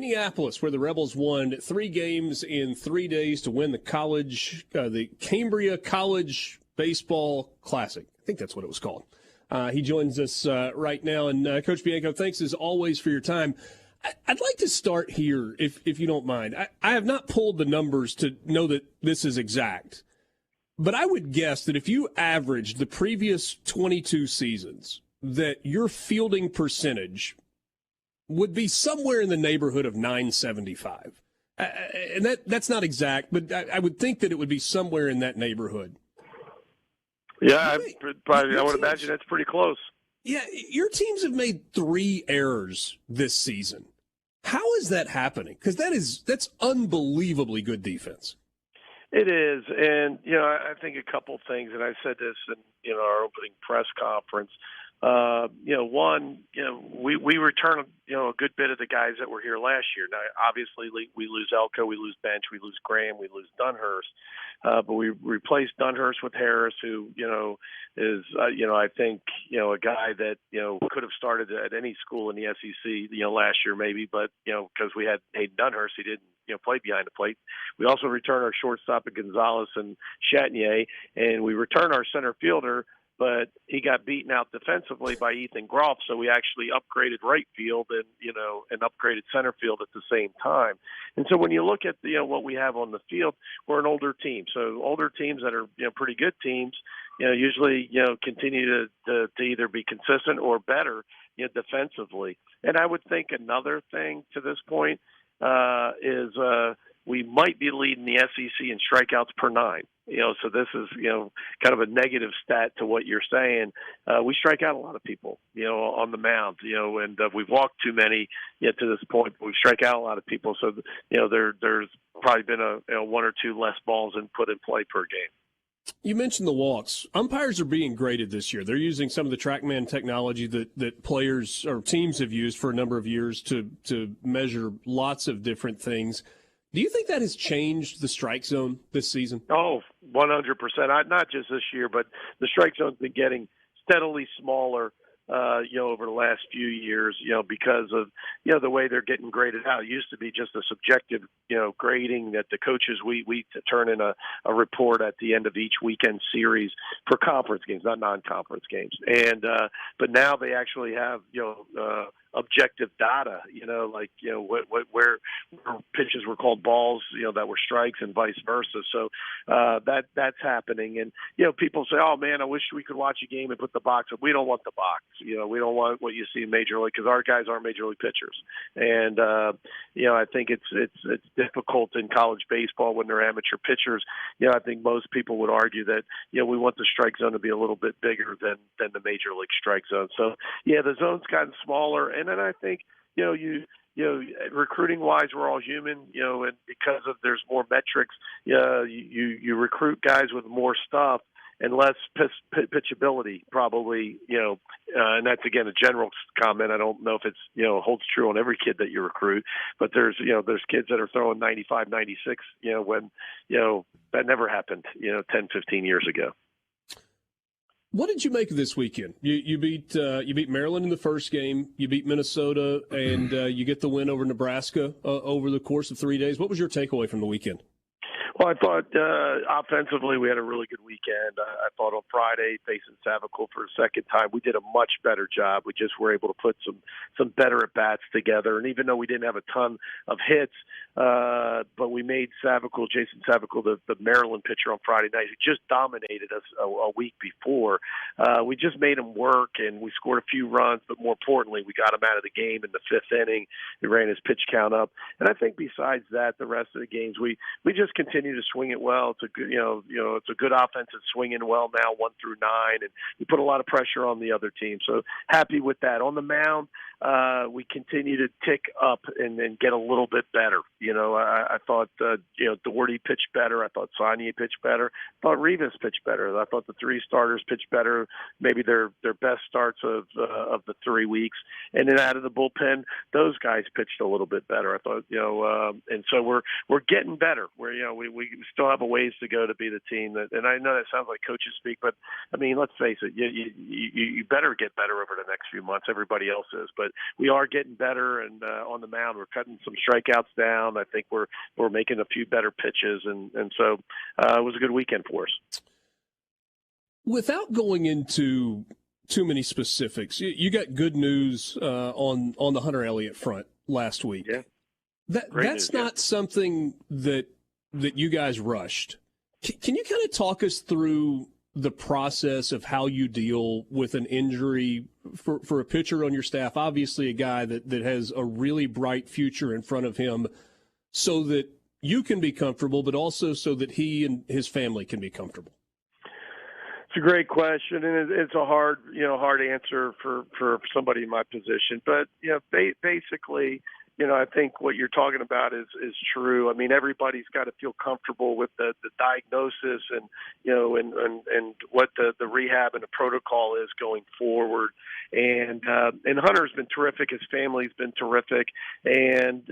Minneapolis, where the Rebels won 3 games in 3 days to win the Cambria College Baseball Classic. I think that's what it was called. He joins us right now. And Coach Bianco, thanks as always for your time. I'd like to start here, if you don't mind. I have not pulled the numbers to know that this is exact, but I would guess that if you averaged the previous 22 seasons, that your fielding percentage would be somewhere in the neighborhood of 975. And that's not exact, but I would think that it would be somewhere in that neighborhood. Yeah, I would imagine that's pretty close. Yeah, your teams have made 3 errors this season. How is that happening? Because that's unbelievably good defense. It is, and I think a couple things, and I said this in our opening press conference. One, we return a good bit of the guys that were here last year. Now, obviously, we lose Elko, we lose Bench, we lose Graham, we lose Dunhurst, but we replaced Dunhurst with Harris, who is I think a guy that could have started at any school in the SEC last year maybe, but because we had Hayden Dunhurst, he didn't play behind the plate. We also return our shortstop at Gonzalez and Chatinier, and we return our center fielder, but he got beaten out defensively by Ethan Groff, so we actually upgraded right field and upgraded center field at the same time. And so when you look at what we have on the field, we're an older team. So older teams that are pretty good teams, usually continue to either be consistent or better defensively. And I would think another thing to this point is we might be leading the SEC in strikeouts per 9. So this is, kind of a negative stat to what you're saying. We strike out a lot of people, on the mound, and we've walked too many yet to this point, but we strike out a lot of people. So, there's probably been a 1 or 2 less balls put in play per game. You mentioned the walks. Umpires are being graded this year. They're using some of the TrackMan technology that players or teams have used for a number of years to measure lots of different things. Do you think that has changed the strike zone this season? Oh, 100%. Not just this year, but the strike zone's been getting steadily smaller, over the last few years, because of, the way they're getting graded out. It used to be just a subjective, grading that the coaches, we turn in a report at the end of each weekend series for conference games, not non-conference games. And, but now they actually have, objective data, where pitches were called balls, that were strikes and vice versa. So that's happening. And, people say, oh, man, I wish we could watch a game and put the box up. We don't want the box. We don't want what you see in Major League because our guys aren't Major League pitchers. And, I think it's difficult in college baseball when they're amateur pitchers. I think most people would argue that, we want the strike zone to be a little bit bigger than the Major League strike zone. So, the zone's gotten smaller. And then I think, recruiting wise, we're all human, and because of there's more metrics, you recruit guys with more stuff and less pitchability probably, and that's again a general comment. I don't know if it's, holds true on every kid that you recruit, but there's kids that are throwing 95, 96, when, that never happened, 10, 15 years ago. What did you make of this weekend? You beat Maryland in the first game. You beat Minnesota, and you get the win over Nebraska over the course of 3 days. What was your takeaway from the weekend? Well, I thought offensively we had a really good weekend. I thought on Friday, facing Savicle for a second time, we did a much better job. We just were able to put some better at-bats together. And even though we didn't have a ton of hits, but we made Jason Savicle, the Maryland pitcher on Friday night, who just dominated us a week before. We just made him work, and we scored a few runs. But more importantly, we got him out of the game in the 5th inning. We ran his pitch count up. And I think besides that, the rest of the games, we just continue to swing it well. It's a good, it's a good offense that's swinging well now, 1 through 9, and we put a lot of pressure on the other team. So happy with that. On the mound, we continue to tick up and get a little bit better. I thought, Doherty pitched better. I thought Saunier pitched better. I thought Rivas pitched better. I thought the 3 starters pitched better, maybe their best starts of the 3 weeks. And then out of the bullpen, those guys pitched a little bit better. I thought, and so we're getting better. We we still have a ways to go to be the team that. And I know that sounds like coaches speak, but I mean, let's face it, you better get better over the next few months. Everybody else is, but we are getting better. And on the mound, we're cutting some strikeouts down. I think we're making a few better pitches, and so it was a good weekend for us. Without going into too many specifics, you got good news on the Hunter Elliott front last week. Yeah. That's not something that you guys rushed. Can you kind of talk us through the process of how you deal with an injury for a pitcher on your staff, obviously a guy that has a really bright future in front of him, so that you can be comfortable, but also so that he and his family can be comfortable? It's a great question, and it's a hard answer for somebody in my position. But basically, I think what you're talking about is true. I mean, everybody's got to feel comfortable with the diagnosis and and what the rehab and the protocol is going forward. And Hunter's been terrific. His family's been terrific, and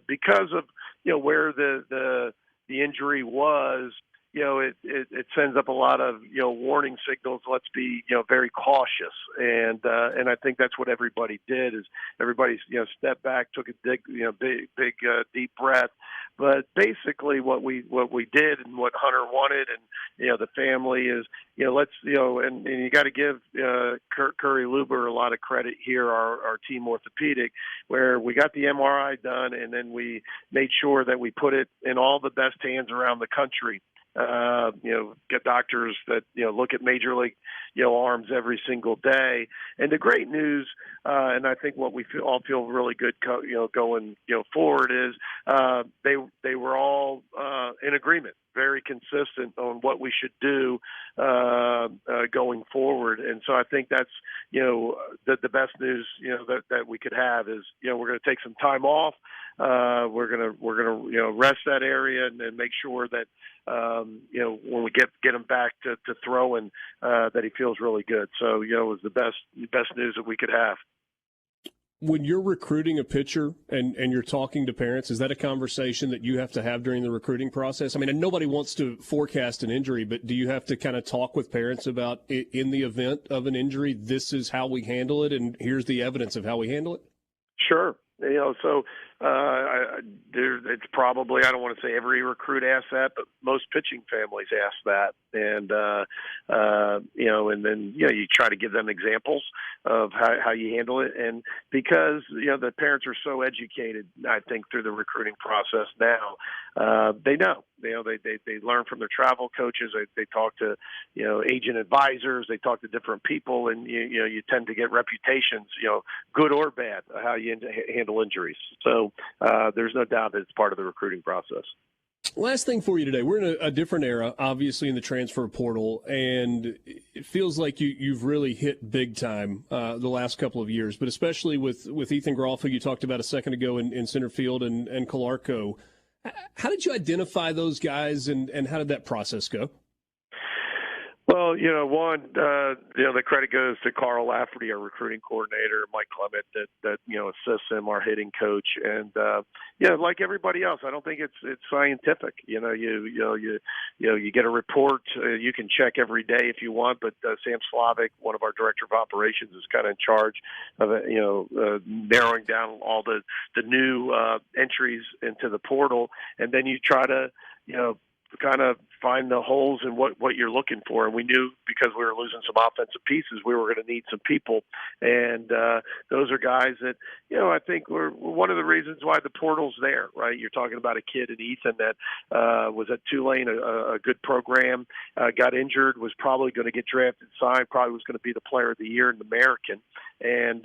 because of where the injury was. It sends up a lot of warning signals. Let's be very cautious, and I think that's what everybody did. Is everybody stepped back, took a big deep breath. But basically, what we did and what Hunter wanted, and the family is let's and you got to give Curry Luber a lot of credit here, our team orthopedic, where we got the MRI done, and then we made sure that we put it in all the best hands around the country. Get doctors that look at major league arms every single day. And the great news, and I think what we all feel really good going forward is they were all in agreement, very consistent on what we should do going forward. And so I think that's the best news that we could have is we're going to take some time off. We're gonna rest that area and make sure that when we get him back to throwing, that he feels really good. So it was the best news that we could have. When you're recruiting a pitcher and you're talking to parents, is that a conversation that you have to have during the recruiting process? I mean, and nobody wants to forecast an injury, but do you have to kind of talk with parents about in the event of an injury, this is how we handle it, and here's the evidence of how we handle it? Sure. So it's probably, I don't want to say every recruit asks that, but most pitching families ask that. And, and then, you try to give them examples of how you handle it. And because, the parents are so educated, I think, through the recruiting process now, they know. They learn from their travel coaches. They talk to, agent advisors. They talk to different people, and you tend to get reputations, good or bad, how you handle injuries. So there's no doubt that it's part of the recruiting process. Last thing for you today. We're in a different era, obviously, in the transfer portal, and it feels like you've really hit big time the last couple of years, but especially with Ethan Groff, who you talked about a second ago in center field, and Calarco. How did you identify those guys, and how did that process go? Well, the credit goes to Carl Lafferty, our recruiting coordinator, Mike Clement, that assists him, our hitting coach, and like everybody else, I don't think it's scientific. You get a report, you can check every day if you want, but Sam Slavic, one of our director of operations, is kind of in charge of narrowing down all the new entries into the portal, and then you try to kind of find the holes in what you're looking for. And we knew, because we were losing some offensive pieces, we were going to need some people. And those are guys that, I think were one of the reasons why the portal's there, right? You're talking about a kid in Ethan that was at Tulane, a good program, got injured, was probably going to get drafted, signed, probably was going to be the player of the year in the American, and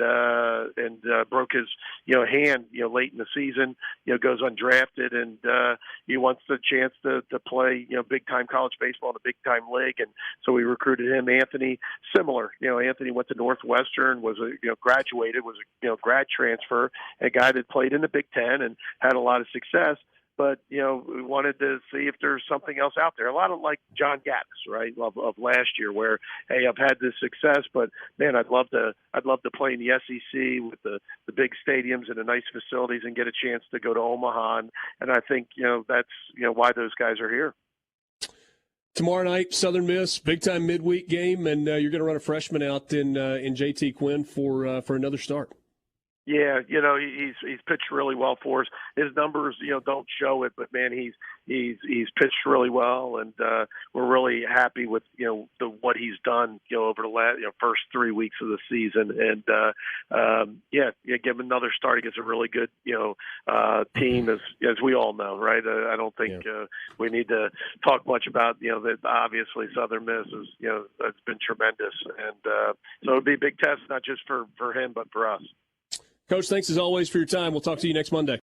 broke his, hand, late in the season, goes undrafted, and he wants the chance to play, big time college baseball in a big time league. And so we recruited him. Anthony, similar, Anthony went to Northwestern, was graduated, was a grad transfer, a guy that played in the Big Ten and had a lot of success. but we wanted to see if there's something else out there. A lot of like John Gattis, right, of last year, where hey, I've had this success, but man, I'd love to play in the SEC with the big stadiums and the nice facilities and get a chance to go to Omaha, and I think that's why those guys are here. Tomorrow night, Southern Miss, big-time midweek game, and you're going to run a freshman out in JT Quinn for another start. Yeah, he's pitched really well for us. His numbers, don't show it, but man, he's pitched really well, and we're really happy with what he's done over the last first 3 weeks of the season, and give him another start against a really good team, as we all know, right? I don't think we need to talk much about that. Obviously, Southern Miss is it's been tremendous, and so it'll be a big test, not just for him but for us. Coach, thanks as always for your time. We'll talk to you next Monday.